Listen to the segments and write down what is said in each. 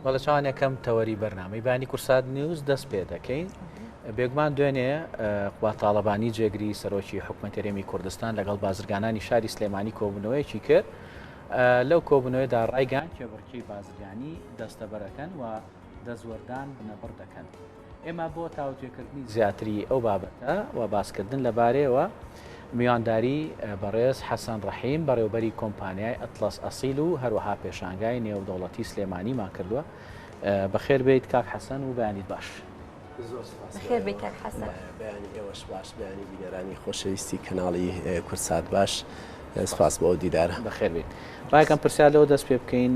بەڵە چوان یەکەم تەوەری بەرنامەی بانی کورسات نیوز دەست پێ دەکەین بێگومان دوێنێ قوا تاالبانی جێگری سەرۆکی حکوومەت هەرێمی کوردستان لەگەڵ بازرگانانی شاری سلێمانی کۆبوونەوەیکی کرد لەو کۆبوونەوەیدا ڕایگەان کێبڕکەی بازرگانی دەستەبەرەکەن و دەزوەردان بنەبڕ دەکەن. ئێمە بۆ تاوتێکردنی زیاتری ئەو بابەتە و باسکردن لەبارەیەوە میوانداری بەڕێز حەسەن ڕەحیم بەڕێوبەری کۆمپانیای ئەتلەس ئەسیل و هەروەها پێشانگای نێودەوڵەتی سلێمانیمان کردووە. بەخێر بێیت کاک حەسەن و بەیانیت باش. بەخێر بێیت کاک حەسەن. بەیانی ئێوەش باش، بەیانی بینەرانی خۆشەویستی کەناڵی کورسات باش. سپاس بۆ ئەو دیدارە. بەخێر بێت. باەکەم پرسیار لەوە دەست پێ بکەین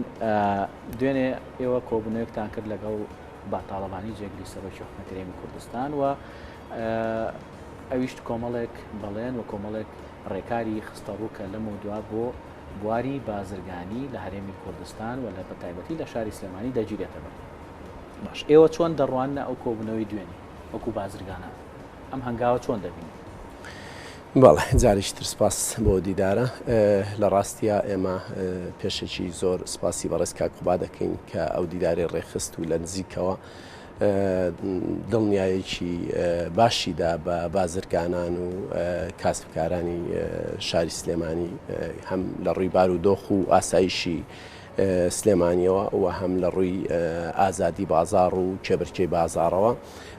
دوێنێ ئێوە کۆبوونەوەیەکتان کرد لەگەڵ باتاالبانی جێگری سەرۆکی حکوومەت هەرێمی کوردستان و ئەویشت کۆمەڵێک بەڵێن و کۆمەڵێک ڕێکاری خستەڕوو کە لەم دوات بۆ بواری بازرگانی لە هەرێمی کوردستان و لە بەتایبەتی لە شاری سلێمانی دەگیرێتە بەر. باش ئێوە چۆن دەڕوانە ئەو کۆبوونەوەی دوێنێ وەکو بازرگانە ئەم هەنگاوە چۆن دەبین؟ بەڵێ جارێکی تر سپاس بۆ دیدارە. لە ڕاستیە ئێمە پێشێکی زۆر سپاسی بەڕێز کاک قوبا دەکەین کە ئەو دیداری ڕێخست و لە نزیکەوە دڵنیایەکی باشیدا بە بازرگانان و کاسبکارانی شاری سلێمانی هەم لە ڕووی بار و دۆخ و ئاسایشی سلێمانیەوە و هەم لە ڕووی ئازادی بازار و کێبرکەی بازارەوە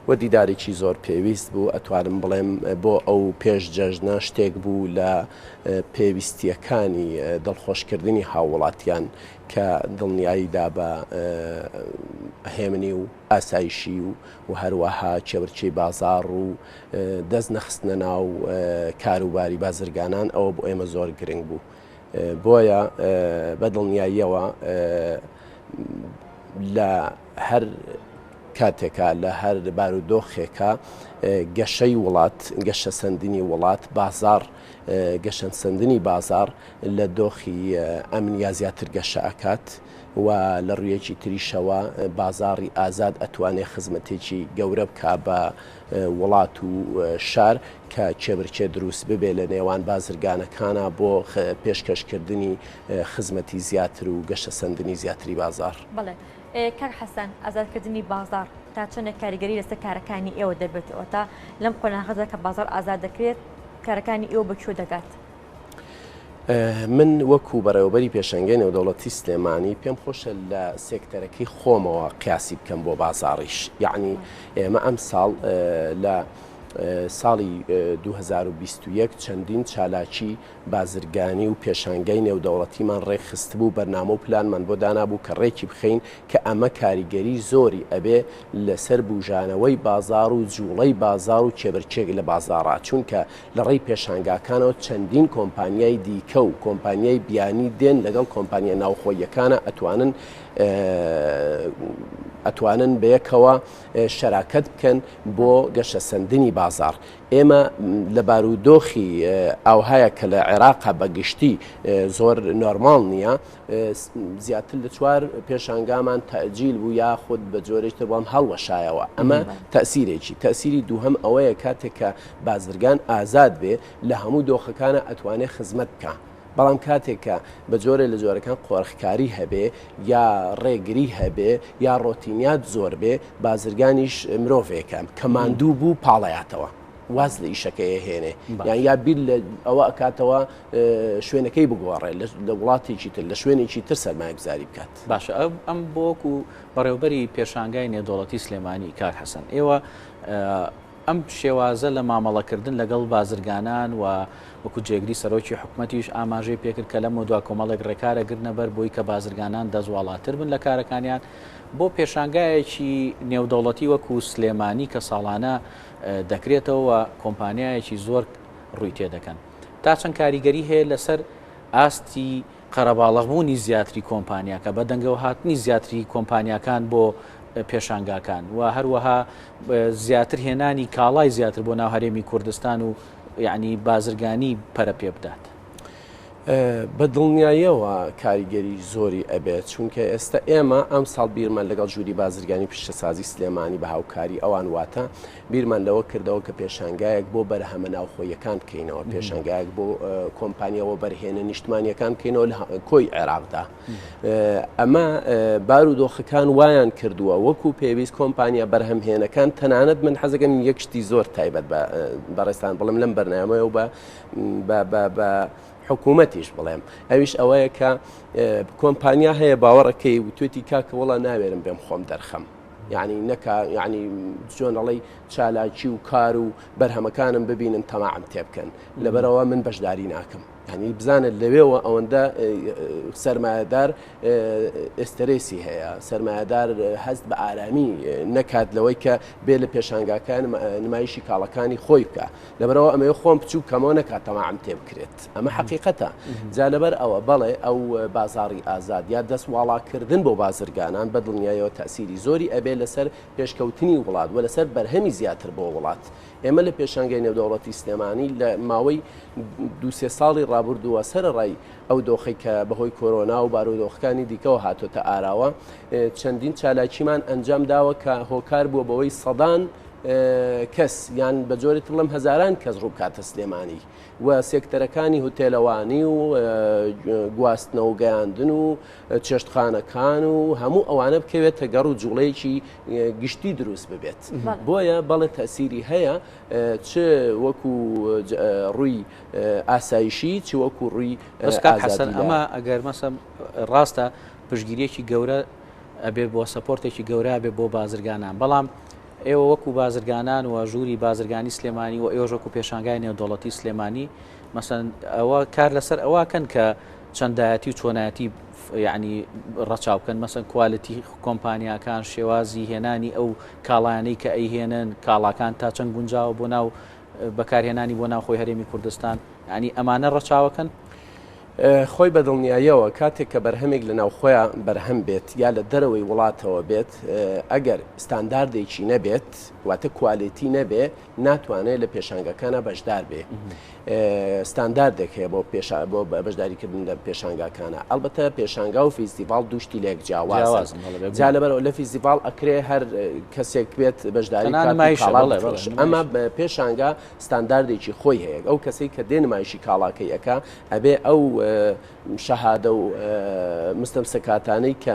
و دیدارێکی زۆر پێویست بوو. ئەتوانم بڵێم بۆ ئەو پێش جەژنە شتێک بوو لە پێویستیەکانی دڵخۆشکردنی هاوڵاتیان کە دڵنیاییدا بە هێمنی و ئاسایشی و هەروەها کێبرچەی بازار و دەست نەخستنە ناو کاروباری بازرگانان ئەوە بۆ ئێمە زۆر گرنگ بوو. بۆیە بە دڵنیاییەوە لە هەر کاتێکە لە هەر بارودۆخێکە گەشەی وڵات، گەشە سندنی وڵات، بازار گەشە سندنی بازار لە دۆخی ئەمنیا زیاتر گەشە ئەکات و لە ڕوویەکی تریشەوە بازاری ئازاد ئەتوانێت خزمەتێکی گەورە بکە بە وڵات و شار کە کێبرچێ دروست ببێ لە نێوان بازرگانەکانە بۆ پێشکەشکردنی خزمەتی زیاتر و گەشە سندنی زیاتری بازار. بەڵێ کاک حەسەن، ئازادکردنی بازار تا چەندێک کاریگەری لەسەر کارەکانی ئێوە دەبێتەوە تا لەم قۆناغەدا کە بازار ئازاد دەکرێت کارەکانی ئێوە بەکوێ دەگات؟ من وەکو بەڕێوەبەری پێشەنگای نێودەوڵەتی سلێمانی پێم خۆشە لە سێکتەرەکەی خۆمەوە قیاسی بکەم بۆ بازاڕیش. یعنی ئێمە ئەم ساڵ لە ساڵی 2021 چەندین چالاکی بازرگانی و پێشانگای نێودەوڵەتیمان ڕێکخست بوو، بەرنامە و پلانمان بۆ دانابوو کە ڕێکی بخەین کە ئەمە کاریگەری زۆری ئەبێ لەسەر بوژانەوەی بازار و جوڵەی بازار و کێبرچێک لە بازاڕا، چونکە لە ڕێی پێشانگاکانەوە چەندین کۆمپانیای دیکە و کۆمپانیای بیانی دێن لەگەڵ کۆمپانیای ناوخۆیەکانە ئەتوانن بەیەکەوە شەراکەت بکەن بۆ گەشە سندنی بازار. ئێمە لە بارودۆخی ئاوهەیە کە لە عێراقا بەگشتی زۆر نۆرماڵ نییە، زیاتر لە چوار پێشانگامان تەجیل بوو یاخود بە جۆرێکتر بۆم هەڵوەشایەوە. ئەمە تەسیری دووهەم ئەوەیە کاتێک کە بازرگان ئازاد بێ لە هەموو دۆخەکانە ئەتوانێت خزمەت بکە. بەڵام کاتێککە بە جۆرە لە جۆرەکان قۆرخکاری هەبێ یا ڕێگری هەبێ یا ڕۆتینیات زۆر بێ، بازرگانیش مرۆڤێکە کە ماندوو بوو پاڵەیاتەوە واز لە ئیشەکەی هێنێ، یان یا بیر لە ئەوە ئەکاتەوە شوێنەکەی بگۆڕێ لە وڵاتێکی تر لە شوێنێکی تر سەرمایه‌گوزاری بکات. باشە ئەم بۆکو بەڕێوبەری پێشانگای نێودەوڵەتی سلێمانی کاک حەسەن، ئێوە ئەم شێوازە لە مامەڵەکردن لەگەڵ بازرگانان و وەکو جێگری سەرۆکی حکوومەتیش ئاماژەی پێکرد کە لەمە دوا کۆمەڵێک ڕێکارە گرنە بەر بۆی کە بازرگانان دەزواڵاتر بن لە کارەکانیان بۆ پێشانگایەکی نێودەوڵەتی وەکو سلێمانی کە ساڵانە دەکرێتەوە کۆمپانیایەکی زۆر ڕووی تێدەکەن. تا چەند کاریگەری هەیە لەسەر ئاستی قەرەباڵغبوونی زیاتری کۆمپانیاکە بە دەنگەوە هاتنی زیاتری کۆمپانیاکان بۆ پێشانگاکان و هەروەها زیاتر هێنانی کاڵای زیاتر بۆ ناو هەرێمی کوردستان و یعنی بازرگانی پەرە پێ بدات؟ بە دڵنیاییەوە کاریگەری زۆری ئەبێت چونکە ئێستا ئێمە ئەم ساڵ بیرمان لەگەڵ ژووری بازرگانی پیشەسازی سلێمانی بە هاوکاری ئەوان واتە بیرمان لەوە کردەوە کە پێشانگایەک بۆ بەرهەمە ناوخۆیەکان بکەینەوە پێشانگایەک بۆ کۆمپانیەوە بەرهێنە نیشتمانیەکان بکەینەوە لە کۆی عێراقدا ئەمە بارودۆخەکان وایان کردووە وەکو پێویست کۆمپانیا بەرهەمهێنەکان تەنانەت من حەزەکەم یەک شتی زۆر تایبەت بەڕێستان بڵم لەم بەرنامەیە و بە حکوومەتیش بڵێم ئەویش ئەوەیە کە کۆمپانیا هەیە باوەڕەکەی وتوێتی کاکە وڵا ناوێرم بێم خۆم دەرخەم یعنی نەکە یعنی جۆنەڵی چالاکی و کار و بەرهەمەکانم ببینن تەماعم تێبکەن لەبەرەوە من بەشداری ناکەم ینی بزانت لەوێەوە ئەوەندە سەرمایهدار ئێستەرێسی هەیە سەرمایهدار هەست بە ئارامی نەکات لەوەی کە بێ لە پێشانگاکان نمایشی کاڵەکانی خۆی بکە لەبەرەوە ئەمەیە خۆم بچوو کەمەوە نەکات تەماعم تێ بکرێت ئەمە حەقیقەتە جا لەبەر ئەوە بەڵێ ئەو بازاڕی ئازاد یا دەست واڵاکردن بۆ بازرگانان بە دڵنیایەوە تەسیری زۆری ئەبێ لەسەر پێشکەوتنی وڵات و لەسەر بەرهەمی زیاتر بۆ وڵات ئێمە لە پێشانگای نێودەوڵەتی سلێمانی لە ماوەی دو-سێ ساڵی ڕابردووە سەرڕای ئەو دۆخی کە بەهۆی کۆرۆنا و بارودۆخەکانی دیکەەوە هاتۆتە ئاراوە چەندین چالاکیمان ئەنجام داوە کە هۆکار بووە بەوەی سەدان کەس یان بە جۆرێت بڵم هەزاران کەس ڕووکاتە سلێمانی و سێکتەرەکانی هوتێلەوانی و گواستنە و گەیاندن و چێشتخانەکان و هەموو ئەوانە بکەوێتە گەڕ و جوڵەیەکی گشتی دروست ببێت بۆیە بەڵێ تەسیری هەیە چ وەکو ڕووی ئاسایشی چ وەکو ڕووی حەسەن ئەمە ئەگەر مەسەم ڕاستە پشتگیریەکی گەورە ئەبێ بۆ سەپۆرتێکی گەورە بێ بۆ بازرگانان بەڵام ئێوە وەکو بازرگانان و ژووری بازرگانی سلێمانی و ئێوە وەکو پێشانگای نێودەوڵەتی سلێمانی مەسەن ئەوە کار لەسەر ئەوەکەن کە چەندایەتی و چۆنایەتی یعنی ڕەچاوکەن مەسەن کوالەتی کۆمپانیاکان شێوازی هێنانی ئەو کاڵایانەی کە ئەیهێنن کاڵاکان تا چەند گونجاوە بۆ ناو بەکارهێنانی بۆ ناوخۆی هەرێمی کوردستان ینی ئەمانە ڕەچاوەکەن خۆی بەدڵنیاییەوە کاتێک کە بەرهەمێک لە ناوخۆیان بەرهەم بێت یا لە دەرەوەی وڵاتەوە بێت ئەگەر ستانداردێکی نەبێت واتە کوالێتی نەبێ ناتوانێت لە پێشانگەکانە بەشدار بێ ستانداردێک هەیە بۆ بەشداریکردن لە پێشانگاکانە ئەلبەتە پێشانگا و فیستیڤال دوشتی لێک جیاواز جا لەبەرەوە لە فیستیڤال ئەکرێ هەر کەسێک بێت بەشداری ئەمە پێشانگا ستانداردێکی خۆی هەیە ئەو کەسێک کە دێنمایشی کاڵاکەی ئەکا ئەبێ ئەو شەهادە و مستەمسەکاتانەی کە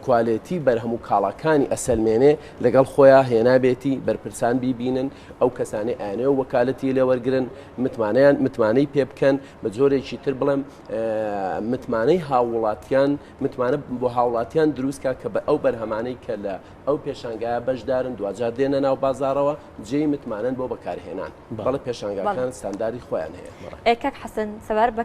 کوالێتی بەرهەموو کاڵاکانی ئەسەلمێنێ لەگەڵ خۆیان هێنابێتی بەرپرسان بیبینن ئەو کەسانەی ئاێنێ و وەکالەتی لێوەرگرن متمانەی پێ بکەن بە جۆرێکی تر بڵێم متمانەی هاوڵاتیان متمانە بۆ هاوڵاتیان دروستکە کە بە ئەو بەرهەمانەی کە لە ئەو پێشانگایە بەشدارن دوجار دێنە ناو بازارەوە جێی متمانن بۆ بەکارهێنان بەڵێ پێشانگاکان ستانداری خۆیان هەیە. کاک حەسەن سەبار بە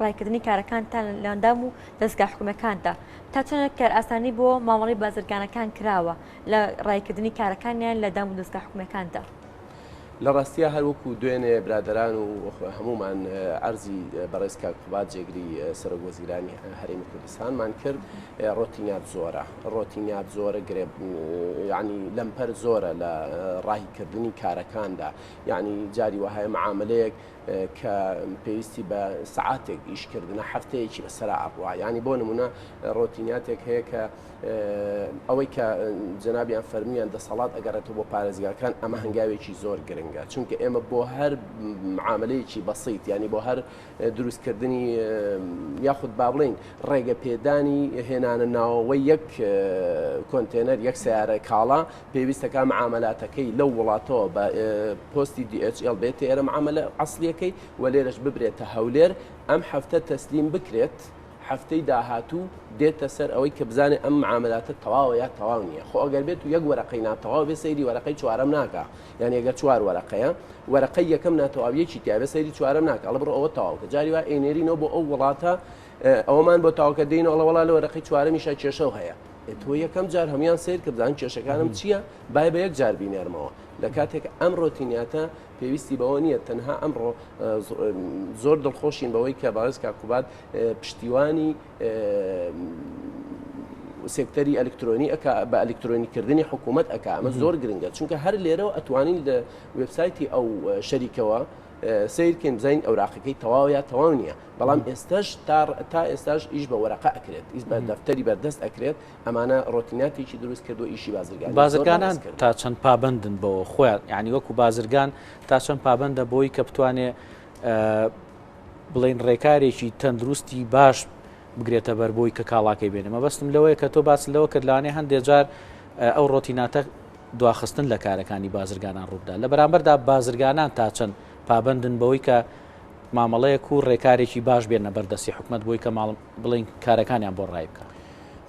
ڕایکردنی کارەکانتان لەندام و دەستگا حکوومەکاندا تا چۆن کار ئاسانی بۆ مامەڵی بازرگانەکان کراوە لە ڕایکردنی کارەکانیان لە دام و دەستگا حکوومەکاندا. لە ڕاستیە هەروەکو دوێنێ برادران و هەمومان ئەرزی بەڕێز کاک قوبات جێگری سەرۆک وەزیرانی هەرێمی کوردستانمان کرد ڕۆتینیات زۆرە ڕۆتینیات زۆرە گرێ یعنی لەمپەر زۆرە لە ڕاهیکردنی کارەکاندا یعنی جاری وهەیە معاملەیەک کە پێویستی بە سعاتێک ئیشکردنە هەفتەیەکی بەسەرا ئەڕوا ینی بۆ نمونە ڕۆتینیاتێک هەیە کە ئەوەی کە جەنابیان فەرمیان دەسەڵات ئەگەڕێتەوە بۆ پارێزگاکان ئەمە هەنگاوێکی زۆر گرنگە چونکە ئێمە بۆ هەر معاملەیەکی بەسیط ینی بۆ هەر دروستکردنی یاخود با بڵین ڕێگە پێدانی هێنانە ناوەوەی یەک کۆنتێنەر یەک سیارە کاڵا پێویستەکە معاملاتەکەی لەو وڵاتەوە بە پۆستی DHL بێت ئێرە معاملە ئەسڵیەکەی و لێرەش ببرێتە هەولێر ئەم هەفتە تەسلیم بکرێت هەفتەی داهاتوو دێتە سەر ئەوەی کە بزانێ ئەم معاملاتە تەواوە یا تەواو نییە خۆ ئەگەر بێت و یەک وەرەقەی ناتەواو بێ سەیری وەرەقەی چوارەم ناکە یعنی ئەگەر چوار وەرەقەیە وەرەقەی یەکەم ناتەواویەکی تیاابێ سەیری چوارەم ناکە ئەڵە بڕۆ ئەوە تەواوکە جاری وا ئێنێرینەوە بۆ ئەو وڵاتە ئەوەمان بۆ تاواکە دێنەوە ئەڵە لە وەرەقەی چوارەمیشە کێشە و هەیە تۆ یەکەم جار هەمویان سیر کە بزان کێشەکانم چییە بای بە یەک جار بینێرمەوە لە کاتێک ئەم ڕۆتینیاتە پێویستی بەوە نییە تەنها ئەمڕۆ زۆر دڵخۆشین بەوەی کە باڕێز کاک قوبات پشتیوانی سێکتەری ئەلکترۆنی ئەکا بە ئەلکترۆنیکردنی حکوومەت ئەکا ئەمە زۆر گرنگە چونکە هەر لێرەوە ئەتوانین لە وێبسایتی ئەو شەریکەوە سیرکەین بزین ئەوراقەکەی تەواو یا تەواو نییە بەڵام ئێستاش تا ئێستاش ئیش بە وەرەقە ئەکرێت ئیش بە دەفتەری بەردەست ئەکرێت ئەمانە ڕۆتیناتێکی دروست کردو ئیشی بازرگانان تا چەند پابندن بەوە خۆیان یعنی وەکو بازرگان تا چەند پابندە بۆی کە بتوانێت بڵێن ڕێکارێکی تەندروستی باش بگرێتە بەر بۆی کە کاڵاکەی بێنێ مەبەستم لەوەیە کە تۆ باس لەوە کرد لەوانەیە هەندێک جار ئەو ڕۆتیناتە دواخستن لە کارەکانی بازرگانان ڕوودا لە بەرامبەردا بازرگانان تا چەند پابندن بەوەی کە مامەڵەیەک و ڕێکارێکی باش بێنە بەردەستی حکومت بۆی کە بڵین کارەکانیان بۆ ڕای بکە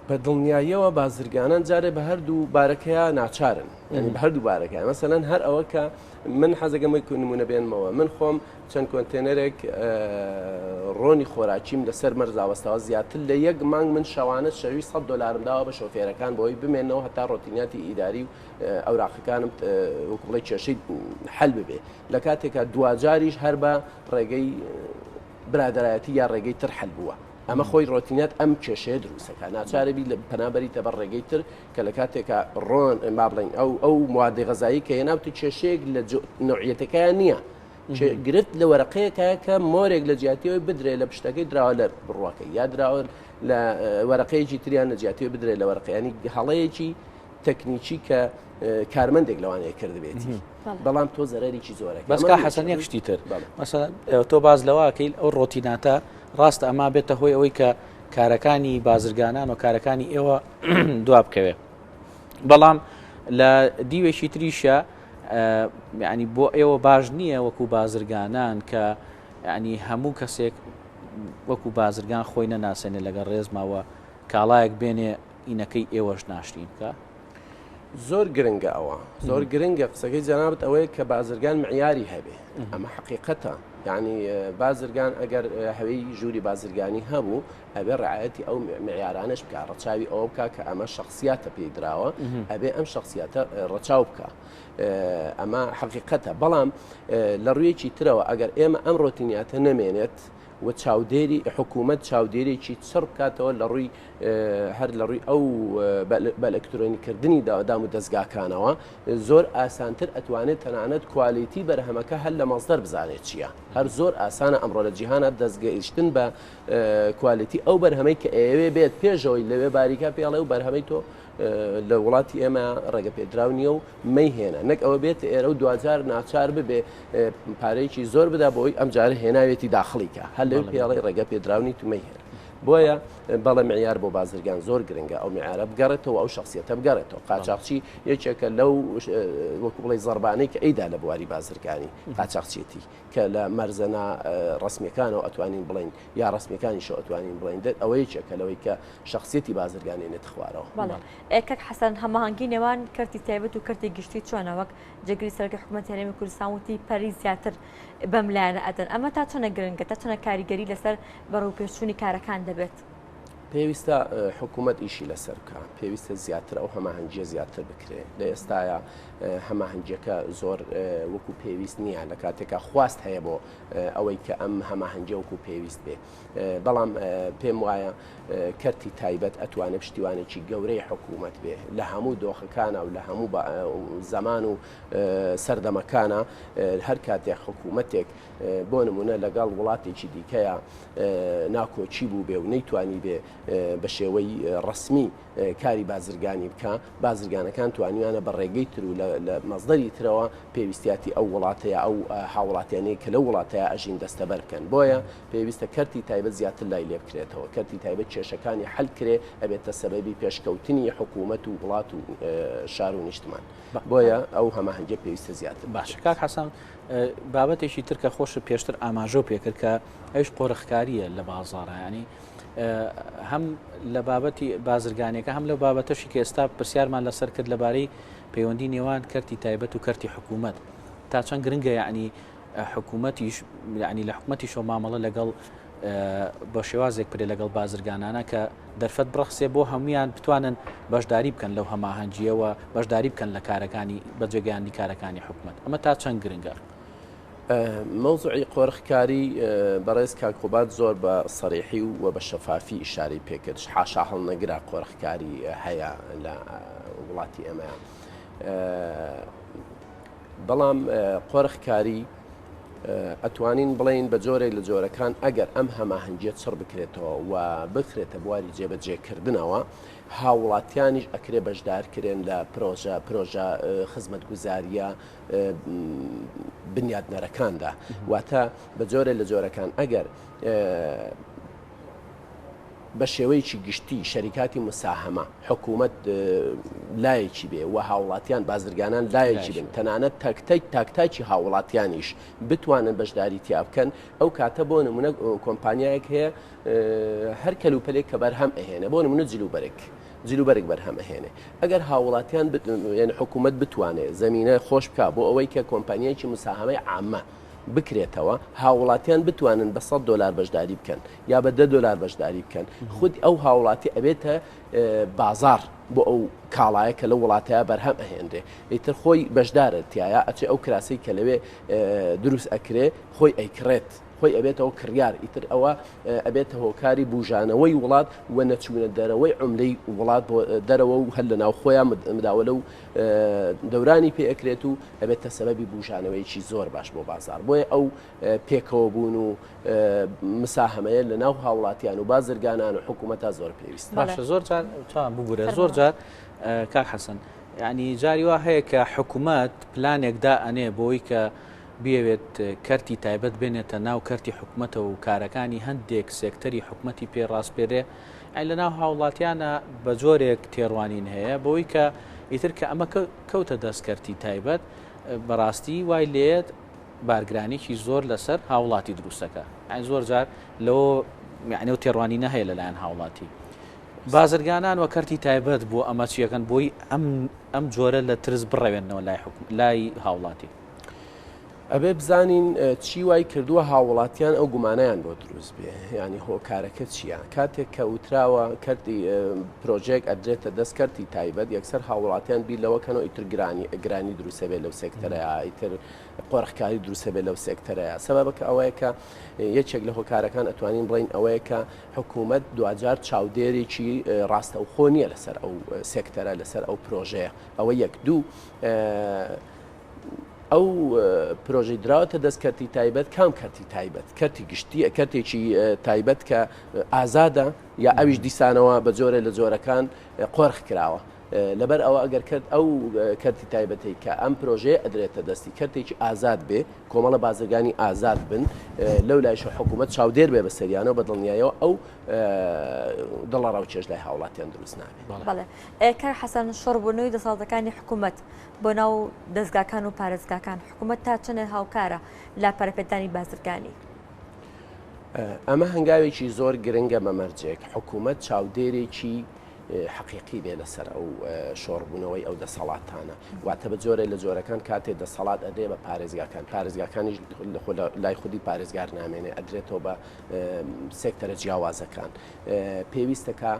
بە دڵنیاییەوە بازرگانان جارێ بە هەردوو بارەکەیە ناچارن ینی بە هەردوو بارەکە مەسەلەن هەر ئەوە کە من حەزەکەمەی نمونە بێنمەوە من خۆم چەند کۆنتێنەرێک ڕۆنی خۆراکیم لەسەر مەرزاوەستەوە زیاتر لە یەک مانگ من شەوانە شەوی $100 داوە بە شۆفێرەکان بۆی بمێنەوە هەتا ڕۆتیناتی ئیداری و ئەوراقەکانم وەکوڵی کێشەی حەل ببێ لە کاتێکە دوجاریش هەر بە ڕێگەی برادایەتی یا ڕێگەی تر حەل بووە ئەمە خۆی ڕۆتینات ئەم کێشەیە دروستەکە ناچارەبی لە پەنابەریتە بە ڕێگەی تر کە لە کاتێکە ڕۆن با بڵین ئەو موادی غەزایی کە هێناوتە کێشەیەک لە نوعیەتەکەیان نییە گرفت لە وەرەقەیەکە کە مۆرێک لە جیاتیەوەی بدرێت لە پشتەکەی دراوە لە بڕواکەی یا دراوە لە وەرەقەیەکی تریان لە جیاتیەوە بدرێت لە وەرەقەیانی هەڵەیەکی تەکنیکی کە کارمەندێک لەوانەیە کردبێتی بەڵام تۆ زەرەرێکی زۆرە بەسکە حەسەنێک شتی تر مەسەڵەن تۆ باز لەوەکەیت ئەو ڕۆتیناتە ڕاستە ئەما بێتە هۆی ئەوەی کە کارەکانی بازرگانان و کارەکانی ئێوە دوا بکەوێت بەڵام لە دیوێکی تریشە ینی بۆ ئێوە باش نییە وەکو بازرگانان کە ینی هەموو کەسێک وەکو بازرگان خۆی نەناسێنێ لەگەڵ ڕێزماوە کاڵایەک بێنێ ئینەکەی ئێوەش ناشرین بکە زۆر گرنگە ئەوە زۆر گرنگە قسەکەی جەنابەت ئەوەیە کە بازرگان معیاری هەبێ ئەمە حقیقەتە یعنی بازرگان ئەگەر هەوەی ژووری بازرگانی هەبوو ئەبێ ڕعایەتی ئەو معیارانش بکە ڕەچاوی ئەوە بکە کە ئەمە شخصیاتە پێی دراوە ئەبێ ئەم شخصیاتە ڕەچاو بکە ئەمە حقیقەتە بەڵام لە ڕوویەکی ترەوە ئەگەر ئێمە ئەم ڕۆتینیاتە نەمێنێت و چاودێری حکوومەت چاودێرێکی چڕ بکاتەوە لە ڕووی هەر لە ڕووی ئەو بە ئەلکترۆنیکردنی داوادام و دەستگاکانەوە زۆر ئاسانتر ئەتوانێت تەنانەت کوالیتی بەرهەمەکە هەر لە مەزدەر بزانێت چییە هەر زۆر ئاسانە ئەمڕۆ لە جیهانە دەستگەیشتن بە کوالیتی ئەو بەرهەمەی کە ئێوێ بێت پێشەوەی لەوێ باریکە پێڵێ و بەرهەمەی تۆ لە وڵاتی ئێمە ڕێگە پێدراو نییە و مەیهێنە نەک ئەوە بێت ئێرە و دوجار ناچار ببێ پارەیەکی زۆر بدا بۆی ئەم جارە هێناوێتی داخڵیکە هەر لەو پێڵی ڕێگە پێدراونی تو مەیهێن بۆیە بەڵێ معیار بۆ بازرگان زۆر گرنگە ئەو معیارە بگەڕێتەوە ئەو شخصیەتە بگەڕێتەوە قاچاقچی یەکێکە لەو وەکو بڵێ زەربانەی کە ئەیدا لە بواری بازرگانی قاچاقچێتی کە لە مەرزەنا ڕسمیەکانەوە ئەتوانین بڵین یا ڕسمیەکانیشەوە ئەتوانین بڵین دێت ئەوە یەکێکە لەوەی کە شخصیەتی بازرگانێنێت خوارەوە ئێکک حەسەن هەماهەنگی نێوان کەرتی تایبەت و کەرتی گشتی چۆنە وەک جێگری سەرەکی حکوومەتی هەرێمی کوردستان وتی پەری زیاتر بەم لایەنە ئەدەن ئەمە تا چۆنە گرنگە تا چۆنە کاریگەری لەسەر بەڕووپێشچوونی کارەکان دەبێت پێویستە حکوومەت ئیشی لەسەر بکە پێویستە زیاتر ئەو هەماهەنگیە زیاتر بکرێت لە ئێستاە هەماهەنگیەکە زۆر وەکو پێویست نییە لە کاتێکە خواست هەیە بۆ ئەوەی کە ئەم هەماهەنگیە وەکو پێویست بێ بەڵام پێم وایە کەرتی تایبەت ئەتوانێت پشتیوانێکی گەورەی حکوومەت بێ لە هەموو دۆخەکانە و لە هەموو زەمان و سەردەمەکانە هەر کاتێک حکوومەتێک بۆ نمونە لەگەڵ وڵاتێکی دیکەیە ناکۆچی بوو بێ و نەیتوانی بێ بە شێوەی ڕسمی کاری بازرگانی بکە بازرگانەکان توانیانە بە ڕێگەی تر و لە مەزدەری ترەوە پێویستیاتی ئەو وڵاتەیە ئەو هاوڵاتیانەیە کە لە وڵاتەیە ئەژین دەستەبەر بکەن بۆیە پێویستە کەرتی تایبەت زیاتر لای لێ بکرێتەوە کەرتی تایبەت کێشەکانی حەل کرێ ئەبێتە سەبەبی پێشکەوتنی حکوومەت و وڵات و شار و نیشتمان بۆیە ئەو هەماهەنگە پێویستە زیاتر باشە کاک حەسەن بابەتێکی تر کە خۆش پێشتر ئاماژە پێکرد کە ئەوش قۆرەخکاریە لە بازاڕە ینی هەم لە بابەتی بازرگانێکە هەم لەو بابەتەشی کە ئێستا پرسیارمان لەسەر کرد لەبارەی پەیوەندی نێوان کەرتی تایبەت و کەرتی حکوومەت تا چەند گرنگە یعنی حکوومەتیش ینی لە حکوومەتی شۆ مامەڵە لەگەڵ بە شێوازێک پرێ لەگەڵ بازرگانانە کە دەرفەت بڕخسێ بۆ هەمویان بتوانن بەشداری بکەن لەو هەماهەنگیەوە بەشداری بکەن لە کارەکانی بەجێگەیاندی کارەکانی حکوومەت ئەمە تا چەند گرنگە مەوزوعی قۆرخکاری بەڕێز کاکۆبات زۆر بە سەریحی و بە شەفافی ئیشارەی پێکرد حاشا هەڵنەگرا قۆرخکاری هەیە لە وڵاتی ئێمە بەڵام قۆرخکاری ئەتوانین بڵین بە جۆرێک لە جۆرەکان ئەگەر ئەم هەماهەنگیە چڕ بکرێتەوە و بخرێتە بواری جێبەجێکردنەوە هاوڵاتیانیش ئەکرێ بەشدارکرێن لە پرۆژە خزمەتگوزاریە بنیادنەرەکاندا واتە بە جۆرێک لە جۆرەکان ئەگەر بە شێوەیەکی گشتی شەریکاتی مساهمە حکوومەت لایەکی بێ و هاوڵاتیان بازرگانان لایەکی بن تەنانەت تاکتاکی هاوڵاتیانیش بتوانن بەشداری تیا بکەن ئەو کاتە بۆ نمونە کۆمپانیایەک هەیە هەر کەلوپەلێک کە بەرهەم ئەهێنە بۆ نمونە جلوبەرێک بەرهەم ئەهێنێ ئەگەر هاوڵاتیان یعنی حکوومەت بتوانێت زمینە خۆش بکە بۆ ئەوەی کە کۆمپانیایکی مساهمەی عامە بکرێتەوە هاوڵاتیان بتوانن بە $100 بەشداری بکەن یا بە $10 بەشداری بکەن خودی ئەو هاوڵاتی ئەبێتە بازار بۆ ئەو کاڵایە کە لە وڵاتەیە بەرهەم ئەهێنرێ ئیتر خۆی بەشدارە تایە ئەچێ ئەو کراسی کە لەوێ دروست ئەکرێ خۆی ئەیکڕێت خۆی ئەبێتەوە کڕیار ئیتر ئەوە ئەبێتە هۆکاری بوژانەوەی وڵات و نەچوونە دەرەوەی عملەی وڵات بۆ دەرەوە و هەر لە ناو خۆیان مداوەلە و دەورانی پێ ئەکرێت و ئەبێتە سەبەبی بوژانەوەیکی زۆر باش بۆ بازار بۆیە ئەو پێکەوە بوون و مساهمەیە لە ناو هاوڵاتیان و بازرگانان و حکوومەتە زۆر پێویست باشە زۆر جار ببوورە زۆر جار کاک حەسەن یعنی جاری وا هەیە کە حکوومەت پلانێکدا ئەنێ بۆی کە بێوێت کەرتی تایبەت بێنێتە ناو کەرتی حکوومەتە و کارەکانی هەندێک سێکتەری حکوومەتی پێڕاستپێرێ لە ناو هاوڵاتیانە بە جۆرێک تێڕوانین هەیە بۆی کە ئیتر کە ئەمە کەوتە دەستکەرتی تایبەت بەڕاستی وای لێت بارگرانێکی زۆر لەسەر هاوڵاتی دروستەکە زۆر جار لەوە یعنی و تێڕوانینە هەیە لەلایەن هاوڵاتی بازرگانان و کەرتی تایبەت بۆ ئەمە چیەکەن بۆی ئەم جۆرە لە ترس بڕەوێنەوە لای هاوڵاتی ئەبێ بزانین چی وای کردووە هاوڵاتیان ئەو گومانیان بۆ دروست بێ ینی هۆکارەکە چییە کاتێک کە وتراوە کردی پرۆژێک ئەدرێتە دەستکەرتی تایبەت یەکسەر هاوڵاتیان بیر لەوەکەنەوە ئیتر گرانی دروستە بێت لەو سێکتەرەیە ئیتر قۆڕخکاری دروستە بێت لەو سێکتەرەیە سەبەبەکە ئەوەیە کە یەکێک لە هۆکارەکان ئەتوانین بڵین ئەوەیە کە حکوومەت دوجار چاودێرێکی ڕاستەوخۆ نییە لەسەر ئەو سێکتەرە لەسەر ئەو پرۆژەیە ئەوە یەک دوو ئەو پرۆژەی دراوەتە دەستکەرتی تایبەت کام کەرتی تایبەت کەرتی گشتی کەرتێکی تایبەت کە ئازادە یا ئەویش دیسانەوە بە جۆرە لە جۆرەکان قۆرخ کراوە لەبەر ئەوە ئەگەر کرد ئەو کەرتی تایبەتی کە ئەم پرۆژەیە ئەدرێتە دەستی کەرتێکی ئازاد بێ کۆمەڵە بازرگانی ئازاد بن لەو لایش حکوومەت چاودێر بێ بە سەریانەوە بە دڵنیایەوە ئەو دڵە ڕاوچێژ لای هاوڵاتیان دروست نابێت. بەڵێ کار حەسەن شۆڕبوونەوەی دەسەڵاتەکانی حکوومەت بۆ ناو دەستگاکان و پارێزگاکان حکوومەت تا چەندە هاوکارە لا پەرەپێدانی بازرگانی ئەمە هەنگاوێکی زۆر گرنگە بەمەرجێک حکوومەت چاودێرێکی حقیقی بێ لەسەر ئەو شۆڕبوونەوەی ئەو دەسەڵاتانە واتە بە جۆرە لە جۆرەکان کاتێ دەسەڵات ئەدێ بە پارێزگاکانیش لای خودی پارێزگار نامێنێ ئەدرێتەوە بە سێکتەرە جیاوازەکان پێویستەکە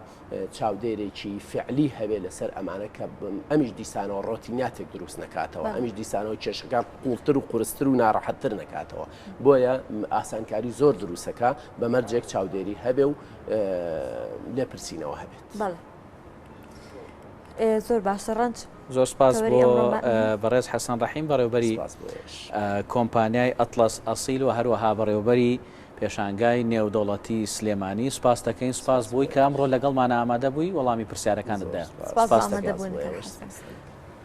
چاودێرێکی فعلی هەبێ لەسەر ئەمانە کە ئەمیش دیسانەوە ڕۆتیناتێک دروست نەکاتەوە ئەمیش دیسانەوە کێشەکان قوڵتر و قورستر و ناڕەحەتتر نەکاتەوە بۆیە ئاسانکاری زۆر دروستەکە بەمەرجێک چاودێری هەبێ و لێپرسینەوە هەبێت. زۆر باشە ڕەنج زۆر سپاس بۆ بەڕێز حەسەن ڕەحیم بەڕێوەبەری کۆمپانیای ئەتڵەس ئەسیل و هەروەها بەڕێوەبەری پێشانگای نێودەوڵەتی سلێمانی سپاس دەکەین سپاس بۆی کە ئەمڕۆ لەگەڵمان ئامادە بووی وەڵامی پرسیارەکانت دا. سپاس ئامادەبوون.